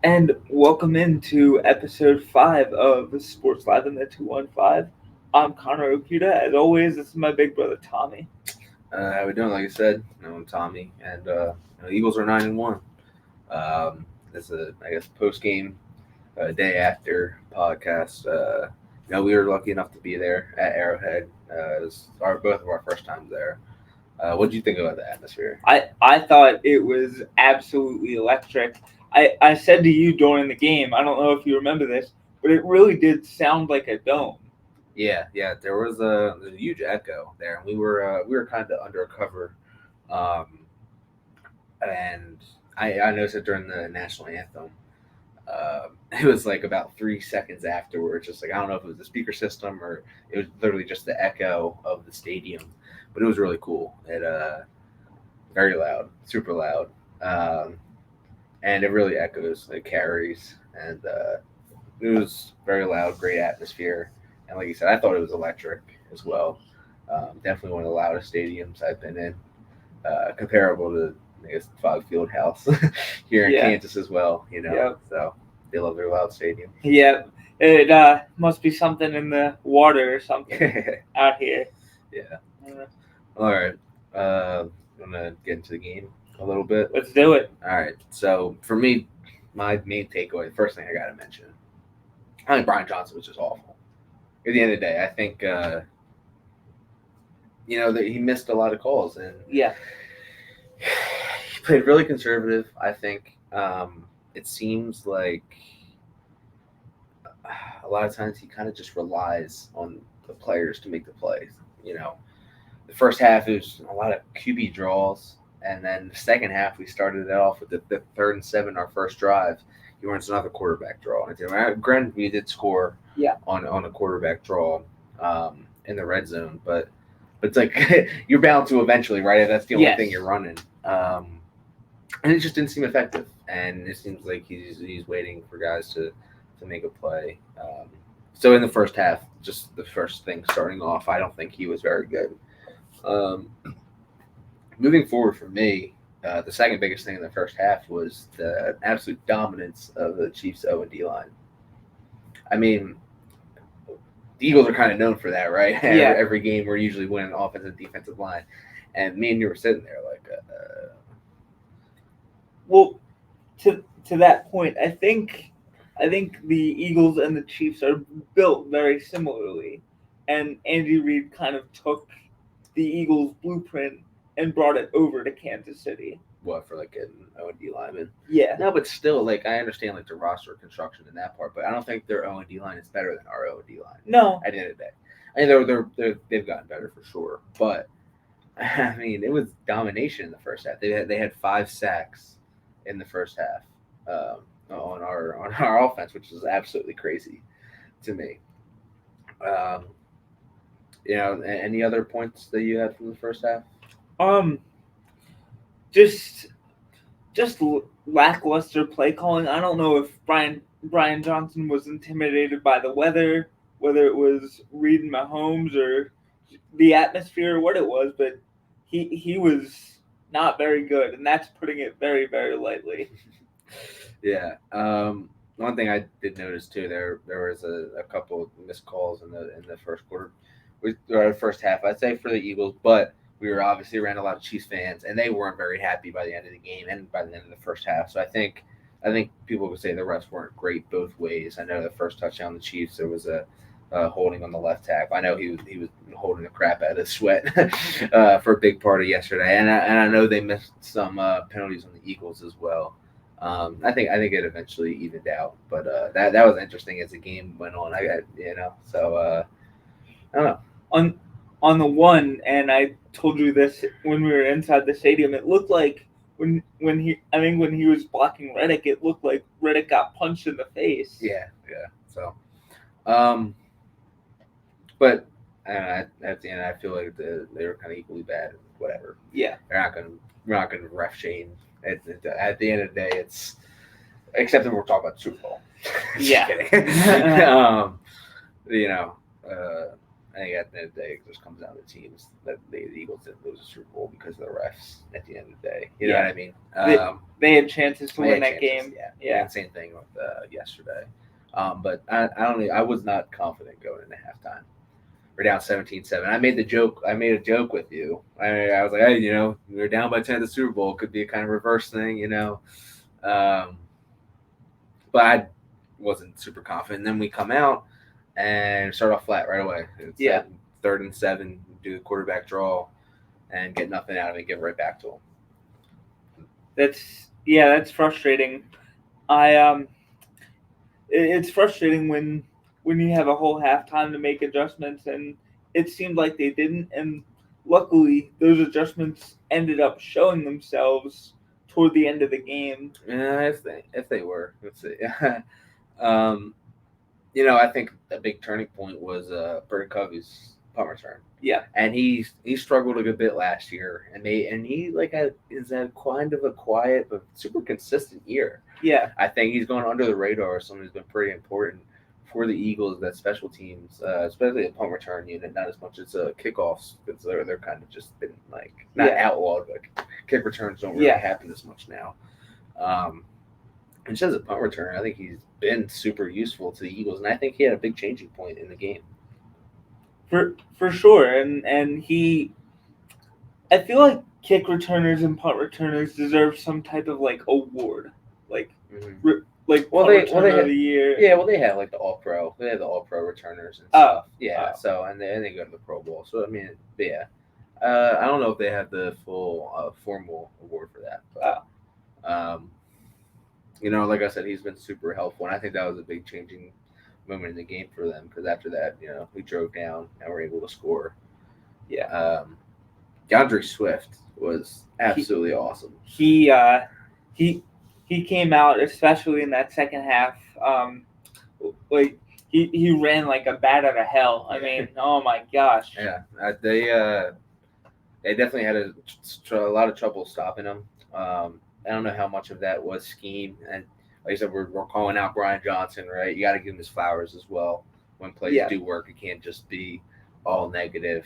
And welcome into episode 5 of Sports Live in the 215. I'm Connor Okuda. As always, this is my big brother Tommy. How we doing? Like I said, I'm Tommy, and Eagles are 9-1. This is I guess post game day after podcast. We were lucky enough to be there at Arrowhead. It was both of our first times there. What did you think about the atmosphere? I thought it was absolutely electric. I said to you during the game, I don't know if you remember this, but it really did sound like a dome. Yeah. There was a huge echo there, and we were kind of undercover, um, and I noticed it during the national anthem. It was like about 3 seconds afterwards. Just like I don't know if it was the speaker system or it was literally just the echo of the stadium, but it was really cool. It very loud, super loud, um, and it really echoes. It carries, and it was very loud, great atmosphere. And like you said, I thought it was electric as well. Definitely one of the loudest stadiums I've been in, comparable to I guess Fog Field House here in Yeah, Kansas as well. yeah, So they love their loud stadium. yeah. It must be something in the water or something Yeah. out here. Uh, All right. I'm gonna get into the game a little bit. let's do it. All right. So for me, my main takeaway, the first thing I gotta mention, I think Brian Johnson was just awful. At the end of the day, I think that he missed a lot of calls and Yeah, he played really conservative. I think it seems like a lot of times he kind of just relies on the players to make the plays. You know, the first half it was a lot of QB draws, and then the second half we started it off with the 3rd and 7, our first drive. He runs another quarterback draw. And granted, we did score yeah, on a quarterback draw in the red zone, but it's like you're bound to eventually, right? That's the only yes. thing you're running. And it just didn't seem effective. And it seems like he's waiting for guys to make a play. So in the first half, just the first thing starting off, I don't think he was very good. Um, Moving forward for me, the second biggest thing in the first half was the absolute dominance of the Chiefs O and D line. I mean, the Eagles are kind of known for that, right? Yeah. Every game we're usually winning offensive and defensive line, and me and you were sitting there like, Well, to that point, I think the Eagles and the Chiefs are built very similarly, and Andy Reid kind of took the Eagles' blueprint and brought it over to Kansas City. what for like an O and D lineman. Yeah. No, but still, like I understand like the roster construction in that part, but I don't think their O and D line is better than our O and D line. No. At the end of the day, I mean they've gotten better for sure, but I mean it was domination in the first half. They had 5 sacks in the first half on our offense, which is absolutely crazy to me. Um, any other points that you had from the first half? Um. Just just lackluster play calling. I don't know if Brian Johnson was intimidated by the weather, whether it was reading Mahomes or the atmosphere or what it was, but he was not very good, and that's putting it very very lightly. Yeah. One thing I did notice too, there was a couple of missed calls in the first quarter, or the first half. I'd say for the Eagles, but we were obviously around a lot of Chiefs fans, and they weren't very happy by the end of the game and by the end of the first half. So I think people would say the refs weren't great both ways. I know the first touchdown the Chiefs there was a holding on the left tackle. I know he was holding the crap out of sweat for a big part of yesterday, and I know they missed some penalties on the Eagles as well. I think it eventually evened out, but that was interesting as the game went on. I got so I don't know. on on the one, and I told you this when we were inside the stadium. It looked like when he was blocking Reddick, it looked like Reddick got punched in the face. Yeah. So, um, but at the end, I feel like they were kind of equally bad. Whatever. Yeah. We're not gonna ref shame. At the end of the day, it's except that we're talking about the Super Bowl. Just Yeah. kidding. You know, uh, I think at the end of the day, it just comes down to teams that the Eagles didn't lose the Super Bowl because of the refs. At the end of the day, you know what I mean? They had chances to they win had that chances, game. Yeah. And same thing with yesterday. But I don't. I was not confident going into halftime. We're down 17-7. I made the joke. I made a joke with you. I was like, hey, we were down by 10 at the Super Bowl. It could be a kind of reverse thing. Um, but I wasn't super confident. And then we come out and start off flat right away. It's 3rd and 7, do the quarterback draw, and get nothing out of it. Get right back to them. That's frustrating. It's frustrating when you have a whole halftime to make adjustments, and it seemed like they didn't. And luckily, those adjustments ended up showing themselves toward the end of the game. Yeah, if they were, let's see. I think a big turning point was Burton Covey's punt return. Yeah, and he struggled a good bit last year, and he is had kind of a quiet but super consistent year. Yeah, I think he's going under the radar as someone who's been pretty important for the Eagles. That special teams, especially the punt return unit, not as much as kickoffs, because they're kind of just been like not outlawed, but kick returns don't really happen as much now. And just as a punt returner, I think he's been super useful to the Eagles, and I think he had a big changing point in the game. For sure, and I feel like kick returners and punt returners deserve some type of like award, like punt returner of the year. Yeah, well, they have like the All Pro. They have the All Pro returners and stuff. So and they go to the Pro Bowl. So I mean, yeah. I don't know if they have the full formal award for that, but like I said, he's been super helpful, and I think that was a big changing moment in the game for them, because after that, we drove down and were able to score. Yeah. DeAndre Swift was absolutely awesome. He came out, especially in that second half. Like he ran like a bat out of hell. I mean, oh my gosh. Yeah, they definitely had a lot of trouble stopping him. I don't know how much of that was scheme, and like I said, we're calling out Brian Johnson, right? You got to give him his flowers as well when plays do work. It can't just be all negative.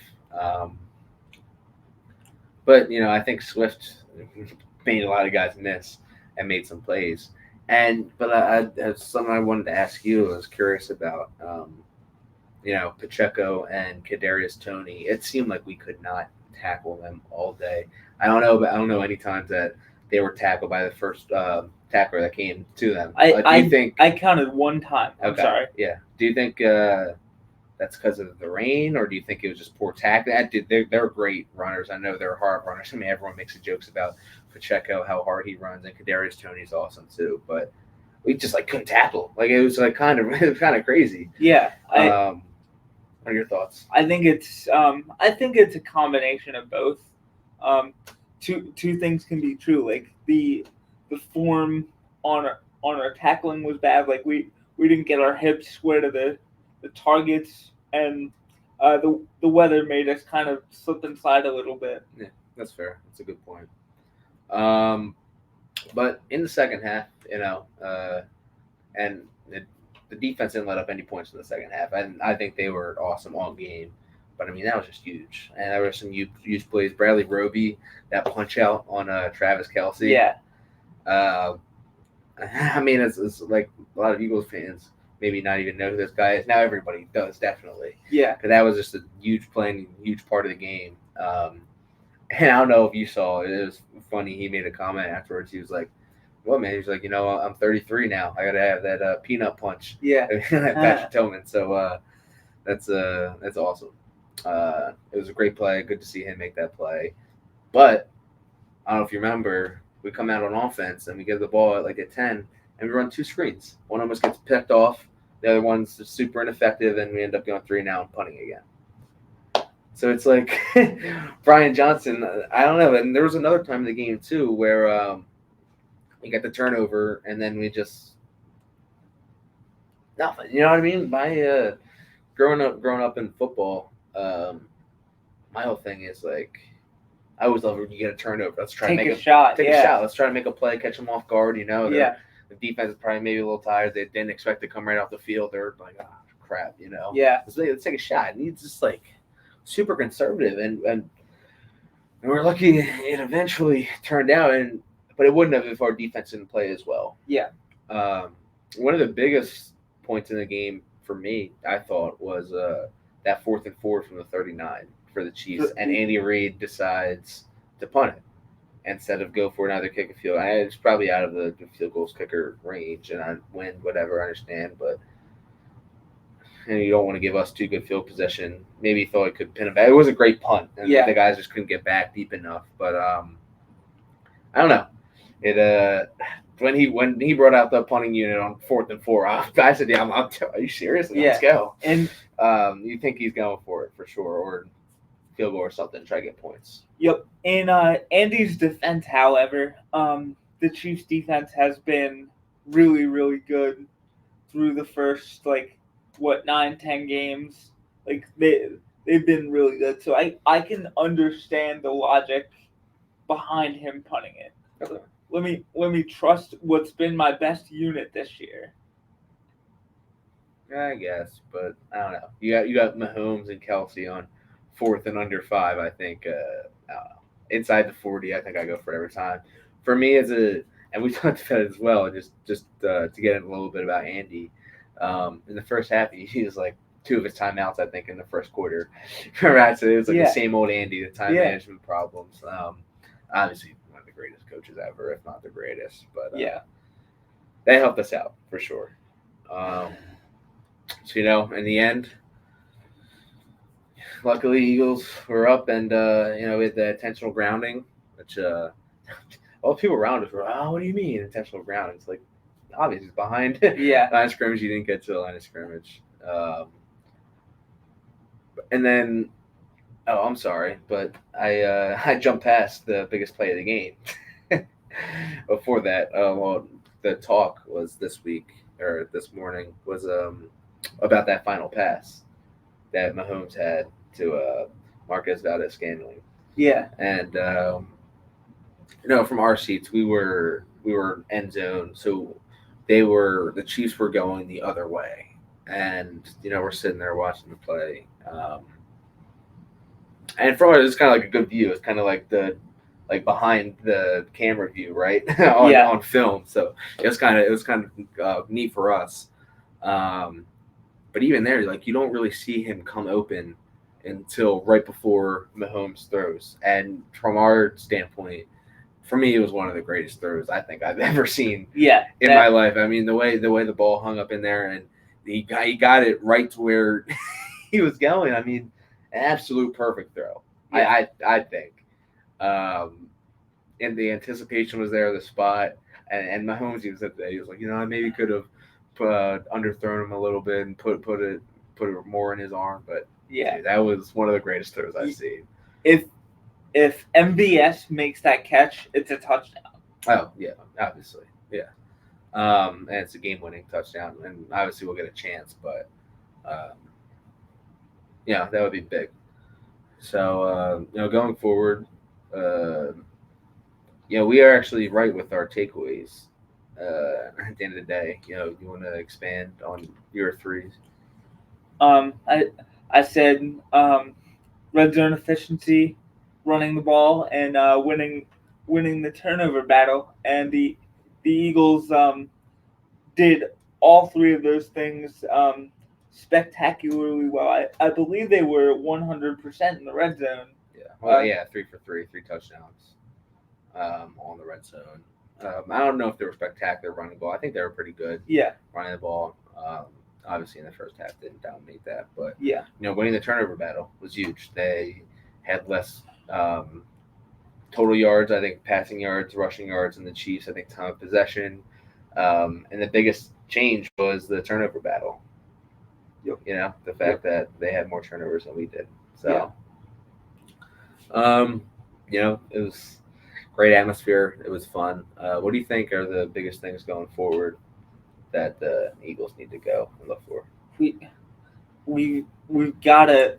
But I think Swift made a lot of guys miss and made some plays. But I something I wanted to ask you. I was curious about. Pacheco and Kadarius Toney. It seemed like we could not tackle them all day. I don't know any times that they were tackled by the first tackler that came to them. I counted one time. I'm sorry. Yeah. Do you think that's because of the rain, or do you think it was just poor tackling? They're great runners. I know they're hard runners. I mean, everyone makes jokes about Pacheco, how hard he runs, and Kadarius Toney's awesome too. But we just couldn't tackle. It was kind of crazy. Yeah. What are your thoughts? I think it's a combination of both. Two things can be true. Like the form on our tackling was bad. Like we didn't get our hips square to the targets, and the weather made us kind of slip and slide a little bit. Yeah, that's fair. That's a good point. But in the second half, and the defense didn't let up any points in the second half, and I think they were awesome all game. But I mean, that was just huge, and there were some huge plays. Bradley Roby, that punch out on Travis Kelce. Yeah. I mean, it's like a lot of Eagles fans maybe not even know who this guy is. Now everybody does, definitely. Yeah. Because that was just a huge play and huge part of the game. And I don't know if you saw it. It was funny. He made a comment afterwards. He was like, well, man, he's like, I'm 33 now. I got to have that peanut punch. Yeah. Patrick Tillman. So that's awesome. It was a great play. Good to see him make that play. But I don't know if you remember, we come out on offense and we get the ball at at 10, and we run two screens. One of us gets picked off. The other one's just super ineffective, and we end up going 3 now and punting again. So it's like Brian Johnson, I don't know. And there was another time in the game, too, where we got the turnover, and then we just nothing. You know what I mean? My growing up in football, my whole thing is I always love when you get a turnover. Let's try to make a shot. Take a shot. Let's try to make a play, catch them off guard. The defense is probably maybe a little tired. They didn't expect to come right off the field. They're like, crap, you know. Yeah. Let's take a shot. And he's just like super conservative, and we're lucky it eventually turned out, but it wouldn't have if our defense didn't play as well. Yeah. Um, One of the biggest points in the game for me, I thought, was that 4th and 4 from the 39 for the Chiefs, and Andy Reid decides to punt it instead of go for another kick a field. It's probably out of the field goals kicker range, and I win whatever, I understand, but you don't want to give us too good field possession. Maybe he thought he could pin it back. It was a great punt, and the guys just couldn't get back deep enough. But I don't know. It when he brought out the punting unit on 4th and 4, I said, "Yeah, are you serious? Let's go." And you think he's going for it for sure, or field goal or something, try to get points. Yep. In Andy's defense, however, the Chiefs' defense has been really, really good through the first 9-10 games. Like they've been really good. So I can understand the logic behind him punting it. Okay. Let me trust what's been my best unit this year. I guess, but I don't know. You got Mahomes and Kelsey on 4th and under 5. I think I don't know. Inside the 40, I think I go for it every time. For me, and we talked about it as well. Just to get in a little bit about Andy. In the first half, he used like 2 of his timeouts, I think, in the first quarter. Right, so it was like the same old Andy, the time management problems. Obviously, one of the greatest coaches ever, if not the greatest. But that helped us out for sure. So in the end, luckily Eagles were up, and we had the intentional grounding, which all the people around us were, "Oh, what do you mean intentional grounding?" It's like obviously it's behind line of scrimmage. You didn't get to the line of scrimmage, and then I'm sorry, but I jumped past the biggest play of the game. Before that, the talk was this week or this morning was about that final pass that Mahomes had to Marquez Valdez-Scantling. Yeah. And from our seats, we were end zone, so the Chiefs were going the other way, and we're sitting there watching the play. And from it, it's kind of like a good view. It's kind of like behind the camera view, right? on film. So it was kind of neat for us. But even there, you don't really see him come open until right before Mahomes throws. And from our standpoint, for me, it was one of the greatest throws I think I've ever seen in my life. I mean, the way the ball hung up in there, and he got it right to where he was going. I mean, an absolute perfect throw. Yeah. I think. And the anticipation was there, the spot, and Mahomes he was like, I maybe could have underthrown him a little bit and put it more in his arm, but dude, that was one of the greatest throws I've seen. If MVS makes that catch, it's a touchdown. Oh yeah, obviously, yeah. And it's a game-winning touchdown, and obviously we'll get a chance, but that would be big. So going forward, we are actually right with our takeaways. At the end of the day, you want to expand on your threes? I said red zone efficiency, running the ball, and winning the turnover battle, and the Eagles did all 3 of those things spectacularly well. I believe they were 100% in the red zone. Yeah, well, 3 for 3, 3 touchdowns on the red zone. I don't know if they were spectacular running the ball. I think they were pretty good. Yeah, running the ball. Obviously, in the first half, didn't dominate that, but winning the turnover battle was huge. They had less total yards, I think, passing yards, rushing yards, and the Chiefs, I think, time of possession. And the biggest change was the turnover battle. Yep. The fact that they had more turnovers than we did. So, it was great atmosphere. It was fun. What do you think are the biggest things going forward that the Eagles need to go and look for? We've gotta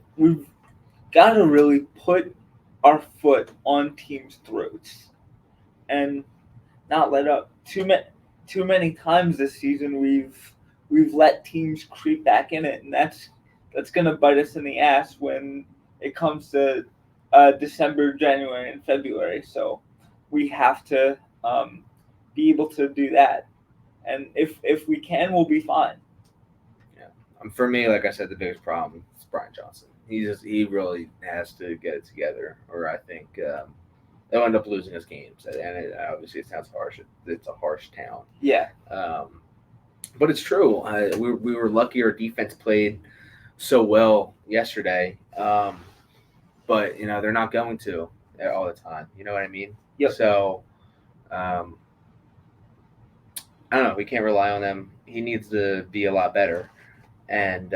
really put our foot on teams' throats and not let up. Too many times this season we've let teams creep back in it, and that's gonna bite us in the ass when it comes to December, January, and February. So we have to be able to do that, and if we can, we'll be fine. Yeah. For me, like I said, the biggest problem is Brian Johnson. He really has to get it together, or I think they'll end up losing his games. And obviously, it sounds harsh. It's a harsh town. Yeah, But it's true. We were lucky our defense played so well yesterday. But they're not going to all the time. You know what I mean? Yep. So um, I don't know. We can't rely on them. He needs to be a lot better, and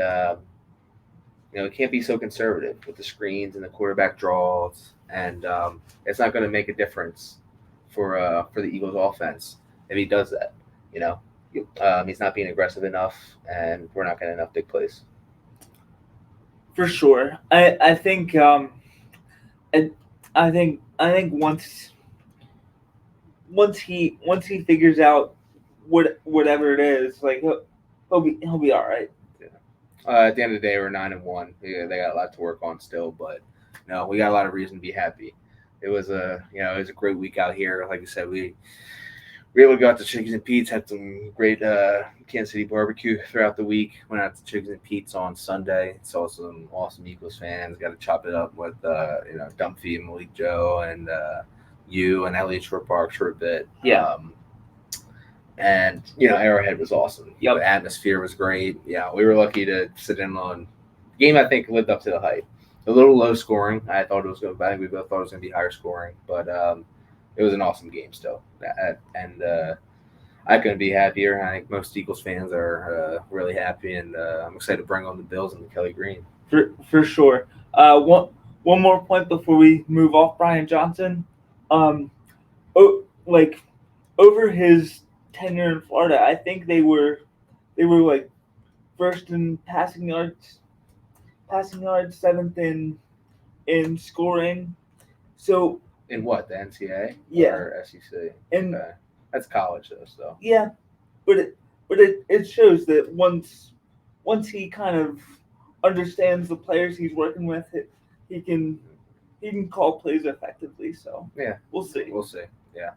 it can't be so conservative with the screens and the quarterback draws, and it's not going to make a difference for the Eagles' offense if he does that. You know, he's not being aggressive enough, and we're not getting enough big plays. for sure. I think I, I think once he figures out whatever it is, like he'll be all right. At the end of the day, we're 9-1. They got a lot to work on still, but no, we got a lot of reason to be happy. It was a great week out here. Like I said, we were able to go out to Chickens and Pete's, had some great Kansas City barbecue throughout the week. Went out to Chickens and Pete's on Sunday. Saw some awesome Eagles fans. Got to chop it up with Dumphy and Malik Joe and you and Elliot Short Park for a bit. Yeah. And Arrowhead was awesome. Yep. The atmosphere was great. Yeah, we were lucky to sit in on. The game I think lived up to the hype. A little low scoring. I think we both thought it was going to be higher scoring, but it was an awesome game still. And I couldn't be happier. I think most Eagles fans are really happy, and I'm excited to bring on the Bills and the Kelly Green. For sure. One more point before we move off Brian Johnson. Over his tenure in Florida, I think they were like first in passing yards, seventh in scoring. So in what, the NCAA? Yeah. Or SEC? And okay. That's college though, so yeah, but it shows that once he kind of understands the players he's working with, he can call plays effectively. So yeah, we'll see. Yeah,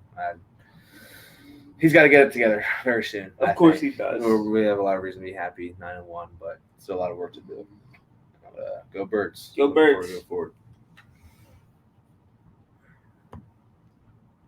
he's got to get it together very soon. Of course he does. We have a lot of reason to be happy, 9-1, but still a lot of work to do. Go Birds. Go Birds. Go forward.